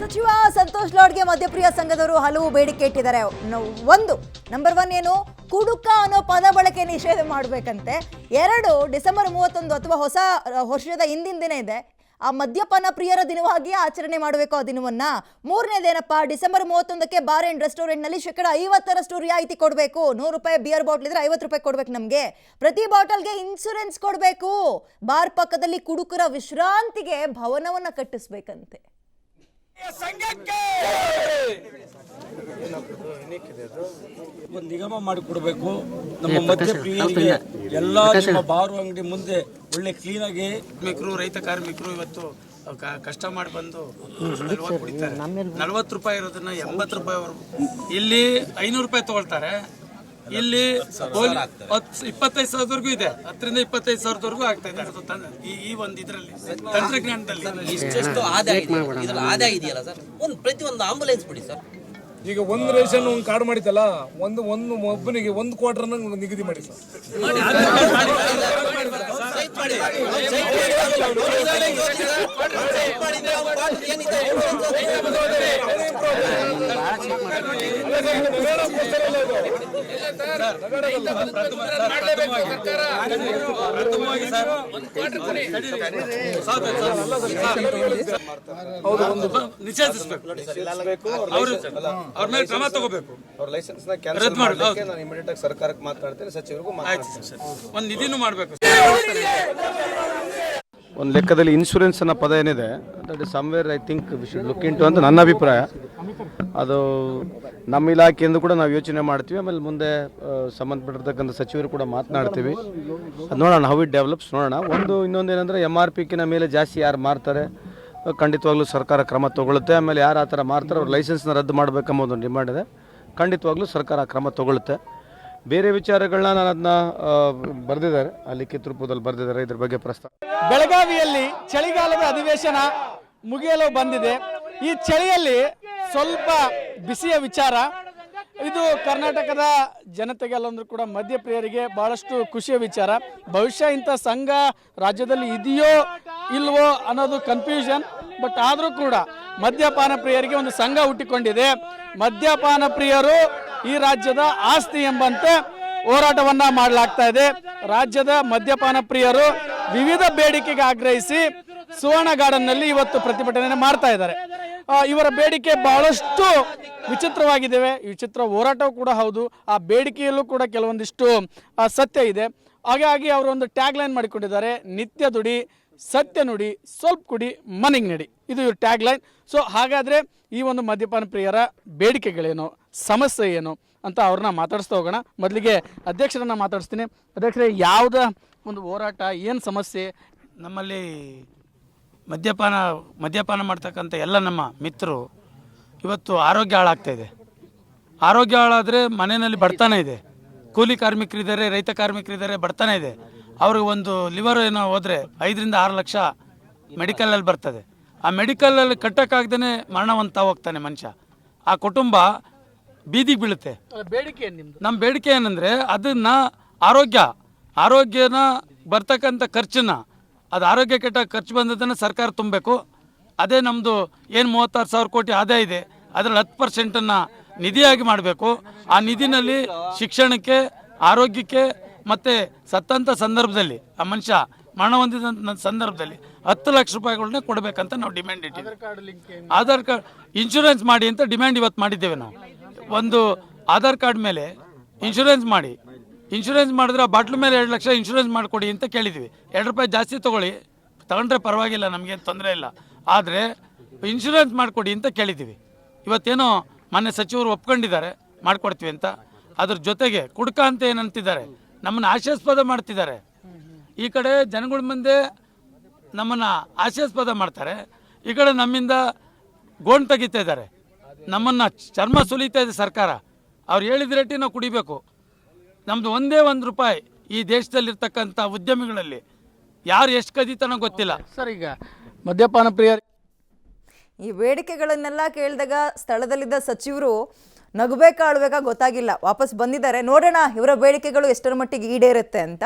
ಸಚಿವ ಸಂತೋಷ್ ಲಾಡ್ಗೆ ಮಧ್ಯಪ್ರಿಯ ಸಂಘದವರು ಹಲವು ಬೇಡಿಕೆ ಇಟ್ಟಿದ್ದಾರೆ. ಒಂದು ನಂಬರ್ 1 ಏನು, ಕುಡುಕ ಅನ್ನೋ ಪದ ಬಳಕೆ ನಿಷೇಧ ಮಾಡಬೇಕಂತೆ. 2 ಡಿಸೆಂಬರ್ 31 ಅಥವಾ ಹೊಸ ವರ್ಷದ ಹಿಂದಿನ ದಿನ ಇದೆ, ಆ ಮದ್ಯಪಾನ ಪ್ರಿಯರ ದಿನವಾಗಿ ಆಚರಣೆ ಮಾಡಬೇಕು ಆ ದಿನವನ್ನ. 3ನೇದೇನಪ್ಪ, ಡಿಸೆಂಬರ್ 31ಕ್ಕೆ ಬಾರ್ ಅಂಡ್ ರೆಸ್ಟೋರೆಂಟ್ ನಲ್ಲಿ 50% ರಿಯಾಯಿತಿ ಕೊಡಬೇಕು. 100 ರೂಪಾಯಿ ಬಿಯರ್ ಬಾಟ್ಲ್ ಇದ್ರೆ 50 ರೂಪಾಯಿ ಕೊಡ್ಬೇಕು ನಮ್ಗೆ. ಪ್ರತಿ ಬಾಟಲ್ಗೆ ಇನ್ಶೂರೆನ್ಸ್ ಕೊಡಬೇಕು. ಬಾರ್ ಪಕ್ಕದಲ್ಲಿ ಕುಡುಕರ ವಿಶ್ರಾಂತಿಗೆ ಭವನವನ್ನ ಕಟ್ಟಿಸ್ಬೇಕಂತೆ. ಒಂದು ನಿಗಮ ಮಾಡಿಕೊಡ್ಬೇಕು. ನಮ್ಮ ಮಧ್ಯಪ್ರಿಯರಿಗೆ ಎಲ್ಲ ನಿಮ್ಮ ಬಾರು ಅಂಗಡಿ ಮುಂದೆ ಒಳ್ಳೆ ಕ್ಲೀನ್ ಆಗಿ ರೈತ ಕಾರ್ಮಿಕರು ಇವತ್ತು ಕಷ್ಟ ಮಾಡಿ ಬಂದು ಕುಡಿತಾರೆ. 40 ರೂಪಾಯಿ ಇರೋದನ್ನ 80 ರೂಪಾಯಿವರೆಗೂ, ಇಲ್ಲಿ 500 ರೂಪಾಯಿ ತಗೊಳ್ತಾರೆ. ಇಲ್ಲಿ 25,000ವರೆಗೂ ಇದೆ, 10ರಿಂದ 25,000ವರೆಗೂ ಆಗ್ತಾ ಇದೆ. ಈ ಒಂದು ಇದರಲ್ಲಿ ತಂತ್ರಜ್ಞಾನದಲ್ಲಿ ಇಷ್ಟೆಷ್ಟು ಆದಾಯ ಇದೆಯಲ್ಲ ಸರ್, ಪ್ರತಿಯೊಂದು ಆಂಬುಲೆನ್ಸ್ ಬಿಡಿ ಸರ್. ಈಗ ಒಂದು ರೇಷನ್ ಒಂದು ಕಾರ್ಡ್ ಮಾಡಿತಲ್ಲ, ಒಂದು ಒಬ್ಬನಿಗೆ 1 ಕ್ವಾರ್ಟರ್ ನಿಗದಿ ಮಾಡಿ ಸರ್. ನಿಷೇಧಿಸಬೇಕು, ಅವ್ರ ಮೇಲೆ ಕ್ರಮ ತಗೋಬೇಕು. ಅವ್ರ ಲೈಸೆನ್ಸ್ ನ ಕ್ಯಾನ್ಸಲ್ ಮಾಡಲಿಕ್ಕೆ ನಾನು ಇಮಿಡಿಯೇಟ್ ಆಗಿ ಸರ್ಕಾರಕ್ಕೆ ಮಾತನಾಡ್ತೇನೆ, ಸಚಿವರಿಗೂ ಮಾತನಾಡ್ತೇನೆ. ಒಂದು ನಿಧಿನೂ ಮಾಡಬೇಕು. ಒಂದು ಲೆಕ್ಕದಲ್ಲಿ ಇನ್ಶೂರೆನ್ಸ್ ಅನ್ನೋ ಪದ ಏನಿದೆ, that is somewhere I think we should look into ಅಂತ ನನ್ನ ಅಭಿಪ್ರಾಯ. ಅದು ನಮ್ಮ ಇಲಾಖೆಯಿಂದ ಕೂಡ ನಾವು ಯೋಚನೆ ಮಾಡ್ತೀವಿ. ಆಮೇಲೆ ಮುಂದೆ ಸಂಬಂಧಪಟ್ಟಿರ್ತಕ್ಕಂಥ ಸಚಿವರು ಕೂಡ ಮಾತನಾಡ್ತೀವಿ. ಅದು ನೋಡೋಣ, ಹೌ ಇಟ್ ಡೆವಲಪ್ಸ್ ನೋಡೋಣ. ಇನ್ನೊಂದೇನೆಂದರೆ MRPಕಿನ ಮೇಲೆ ಜಾಸ್ತಿ ಯಾರು ಮಾರ್ತಾರೆ ಖಂಡಿತವಾಗ್ಲೂ ಸರ್ಕಾರ ಕ್ರಮ ತಗೊಳುತ್ತೆ. ಆಮೇಲೆ ಯಾರು ಆ ಥರ ಮಾರ್ತಾರೆ ಅವ್ರ ಲೈಸೆನ್ಸ್ನ ರದ್ದು ಮಾಡಬೇಕೆಂಬ ಒಂದು ಡಿಮ್ಯಾಂಡ್ ಇದೆ. ಖಂಡಿತವಾಗ್ಲೂ ಸರ್ಕಾರ ಕ್ರಮ ತಗೊಳುತ್ತೆ. ಬೇರೆ ವಿಚಾರಗಳನ್ನ ನಾನು ಅದನ್ನ ಬರೆದಿದ್ದಾರೆ, ಆ ಲಿಖಿತ ರೂಪದಲ್ಲಿ ಬರೆದಿದ್ದಾರೆ ಇದ್ರ ಬಗ್ಗೆ ಪ್ರಸ್ತಾವ. ಬೆಳಗಾವಿಯಲ್ಲಿ ಚಳಿಗಾಲದ ಅಧಿವೇಶನ ಮುಗಿಯಲು ಬಂದಿದೆ. ಈ ಚಳಿಯಲ್ಲಿ ಸ್ವಲ್ಪ ಬಿಸಿಯ ವಿಚಾರ ಇದು ಕರ್ನಾಟಕದ ಜನತೆಗೆ ಅಲ್ಲಂದ್ರೂ ಕೂಡ ಮದ್ಯಪ್ರಿಯರಿಗೆ ಬಹಳಷ್ಟು ಖುಷಿಯ ವಿಚಾರ. ಬಹುಶಃ ಇಂಥ ಸಂಘ ರಾಜ್ಯದಲ್ಲಿ ಇದೆಯೋ ಇಲ್ವೋ ಅನ್ನೋದು ಕನ್ಫ್ಯೂಷನ್. ಬಟ್ ಆದರೂ ಕೂಡ ಮದ್ಯಪಾನ ಪ್ರಿಯರಿಗೆ ಒಂದು ಸಂಘ ಹುಟ್ಟಿಕೊಂಡಿದೆ. ಮದ್ಯಪಾನ ಪ್ರಿಯರು ಈ ರಾಜ್ಯದ ಆಸ್ತಿ ಎಂಬಂತೆ ಹೋರಾಟವನ್ನ ಮಾಡಲಾಗ್ತಾ ಇದೆ. ರಾಜ್ಯದ ಮದ್ಯಪಾನ ಪ್ರಿಯರು ವಿವಿಧ ಬೇಡಿಕೆಗೆ ಆಗ್ರಹಿಸಿ ಸುವರ್ಣ ಗಾರ್ಡನ್ನಲ್ಲಿ ಇವತ್ತು ಪ್ರತಿಭಟನೆ ಮಾಡ್ತಾ ಇದ್ದಾರೆ. ಇವರ ಬೇಡಿಕೆ ಬಹಳಷ್ಟು ವಿಚಿತ್ರವಾಗಿದ್ದಾವೆ. ವಿಚಿತ್ರ ಹೋರಾಟವೂ ಕೂಡ ಹೌದು. ಆ ಬೇಡಿಕೆಯಲ್ಲೂ ಕೂಡ ಕೆಲವೊಂದಿಷ್ಟು ಸತ್ಯ ಇದೆ. ಹಾಗಾಗಿ ಅವರು ಒಂದು ಟ್ಯಾಗ್ ಲೈನ್ ಮಾಡಿಕೊಂಡಿದ್ದಾರೆ, ನಿತ್ಯ ದುಡಿ, ಸತ್ಯ ನುಡಿ, ಸ್ವಲ್ಪ ಕುಡಿ, ಮನೆಗೆ ನಡಿ. ಇದು ಇವ್ರ ಟ್ಯಾಗ್ ಲೈನ್. ಸೊ ಹಾಗಾದರೆ ಈ ಒಂದು ಮದ್ಯಪಾನ ಪ್ರಿಯರ ಬೇಡಿಕೆಗಳೇನು, ಸಮಸ್ಯೆ ಏನು ಅಂತ ಅವ್ರನ್ನ ಮಾತಾಡಿಸ್ತಾ ಹೋಗೋಣ. ಮೊದಲಿಗೆ ಅಧ್ಯಕ್ಷರನ್ನ ಮಾತಾಡಿಸ್ತೀನಿ. ಅಧ್ಯಕ್ಷರೇ, ಯಾವುದ ಒಂದು ಹೋರಾಟ, ಏನು ಸಮಸ್ಯೆ? ನಮ್ಮಲ್ಲಿ ಮದ್ಯಪಾನ ಮಾಡ್ತಕ್ಕಂಥ ಎಲ್ಲ ನಮ್ಮ ಮಿತ್ರರು ಇವತ್ತು ಆರೋಗ್ಯ ಹಾಳಾಗ್ತಾಯಿದೆ. ಆರೋಗ್ಯ ಹಾಳಾದರೆ ಮನೆಯಲ್ಲಿ ಬಡತನ ಇದೆ. ಕೂಲಿ ಕಾರ್ಮಿಕರಿದ್ದಾರೆ, ರೈತ ಕಾರ್ಮಿಕರಿದ್ದಾರೆ, ಬಡತನ ಇದೆ. ಅವ್ರಿಗೆ ಒಂದು ಲಿವರ್ ಏನೋ ಹೋದರೆ 5ರಿಂದ 6 ಲಕ್ಷ ಮೆಡಿಕಲಲ್ಲಿ ಬರ್ತದೆ. ಆ ಮೆಡಿಕಲಲ್ಲಿ ಕಟ್ಟೋಕ್ಕಾಗ್ದೇ ಮರಣವಂತ ಹೋಗ್ತಾನೆ ಮನುಷ್ಯ. ಆ ಕುಟುಂಬ ಬೀದಿಗೆ ಬೀಳುತ್ತೆ. ಬೇಡಿಕೆ ನಮ್ಮ ಬೇಡಿಕೆ ಏನಂದರೆ ಅದನ್ನು ಆರೋಗ್ಯನ ಬರ್ತಕ್ಕಂಥ ಖರ್ಚನ್ನ, ಅದು ಆರೋಗ್ಯ ಕೆಟ್ಟ ಖರ್ಚು ಬಂದದನ್ನು ಸರ್ಕಾರ ತುಂಬಬೇಕು. ಅದೇ ನಮ್ಮದು ಏನು 36,000 ಕೋಟಿ ಆದಾಯ ಇದೆ, ಅದರಲ್ಲಿ 10%ನ್ನು ನಿಧಿಯಾಗಿ ಮಾಡಬೇಕು. ಆ ನಿಧಿನಲ್ಲಿ ಶಿಕ್ಷಣಕ್ಕೆ, ಆರೋಗ್ಯಕ್ಕೆ ಮತ್ತು ಸತ್ತಂಥ ಸಂದರ್ಭದಲ್ಲಿ, ಆ ಮನುಷ್ಯ ಮರಣ ಹೊಂದಿದಂಥ ಸಂದರ್ಭದಲ್ಲಿ 10 ಲಕ್ಷ ರೂಪಾಯಿಗಳನ್ನ ಕೊಡಬೇಕಂತ ನಾವು ಡಿಮ್ಯಾಂಡ್ ಇಟ್ಟಿದ್ದೀವಿ. ಆಧಾರ್ ಕಾರ್ಡ್ ಇನ್ಶೂರೆನ್ಸ್ ಮಾಡಿ ಅಂತ ಡಿಮ್ಯಾಂಡ್ ಇವತ್ತು ಮಾಡಿದ್ದೇವೆ ನಾವು. ಒಂದು ಆಧಾರ್ ಕಾರ್ಡ್ ಮೇಲೆ ಇನ್ಶೂರೆನ್ಸ್ ಮಾಡಿದ್ರೆ ಆ ಬಾಟ್ಲು ಮೇಲೆ 2 ಲಕ್ಷ ಇನ್ಶೂರೆನ್ಸ್ ಮಾಡಿಕೊಡಿ ಅಂತ ಕೇಳಿದ್ವಿ. 2 ರೂಪಾಯಿ ಜಾಸ್ತಿ ತಗೊಂಡ್ರೆ ಪರವಾಗಿಲ್ಲ, ನಮಗೇನು ತೊಂದರೆ ಇಲ್ಲ. ಆದರೆ ಇನ್ಶೂರೆನ್ಸ್ ಮಾಡಿಕೊಡಿ ಅಂತ ಕೇಳಿದ್ದೀವಿ. ಇವತ್ತೇನೋ ಮೊನ್ನೆ ಸಚಿವರು ಒಪ್ಕೊಂಡಿದ್ದಾರೆ, ಮಾಡಿಕೊಡ್ತೀವಿ ಅಂತ. ಅದ್ರ ಜೊತೆಗೆ ಕುಡ್ಕ ಅಂತ ಏನಂತಿದ್ದಾರೆ, ನಮ್ಮನ್ನು ಹಾಸ್ಯಾಸ್ಪದ ಮಾಡ್ತಿದ್ದಾರೆ. ಈ ಕಡೆ ಜನಗಳ ಮುಂದೆ ನಮ್ಮನ್ನು ಹಾಸ್ಯಾಸ್ಪದ ಮಾಡ್ತಾರೆ, ಈ ಕಡೆ ನಮ್ಮಿಂದ ಗೋಣ್ ತೆಗಿತಾ ಇದ್ದಾರೆ, ನಮ್ಮನ್ನು ಚರ್ಮ ಸುಲಿತಾ ಇದೆ ಸರ್ಕಾರ. ಅವ್ರು ಹೇಳಿದ ರೇಟಿಗೆ ನಾವು ಕುಡಿಬೇಕು. ನಮ್ಮದು ಒಂದೇ 1 ರೂಪಾಯಿ ಈ ದೇಶದಲ್ಲಿರ್ತಕ್ಕಂಥ ಉದ್ಯಮಿಗಳಲ್ಲಿ ಯಾರು ಎಷ್ಟು ಕದೀತಾನೋ ಗೊತ್ತಿಲ್ಲ ಸರ್. ಈಗ ಮದ್ಯಪಾನ ಪ್ರಿಯರು ಈ ಬೇಡಿಕೆಗಳನ್ನೆಲ್ಲ ಕೇಳಿದಾಗ ಸ್ಥಳದಲ್ಲಿದ್ದ ಸಚಿವರು ನಗಬೇಕಾ ಅಳ್ಬೇಕಾ ಗೊತ್ತಾಗಿಲ್ಲ, ವಾಪಸ್ ಬಂದಿದ್ದಾರೆ. ನೋಡೋಣ ಇವರ ಬೇಡಿಕೆಗಳು ಎಷ್ಟರ ಮಟ್ಟಿಗೆ ಈಡೇರುತ್ತೆ ಅಂತ.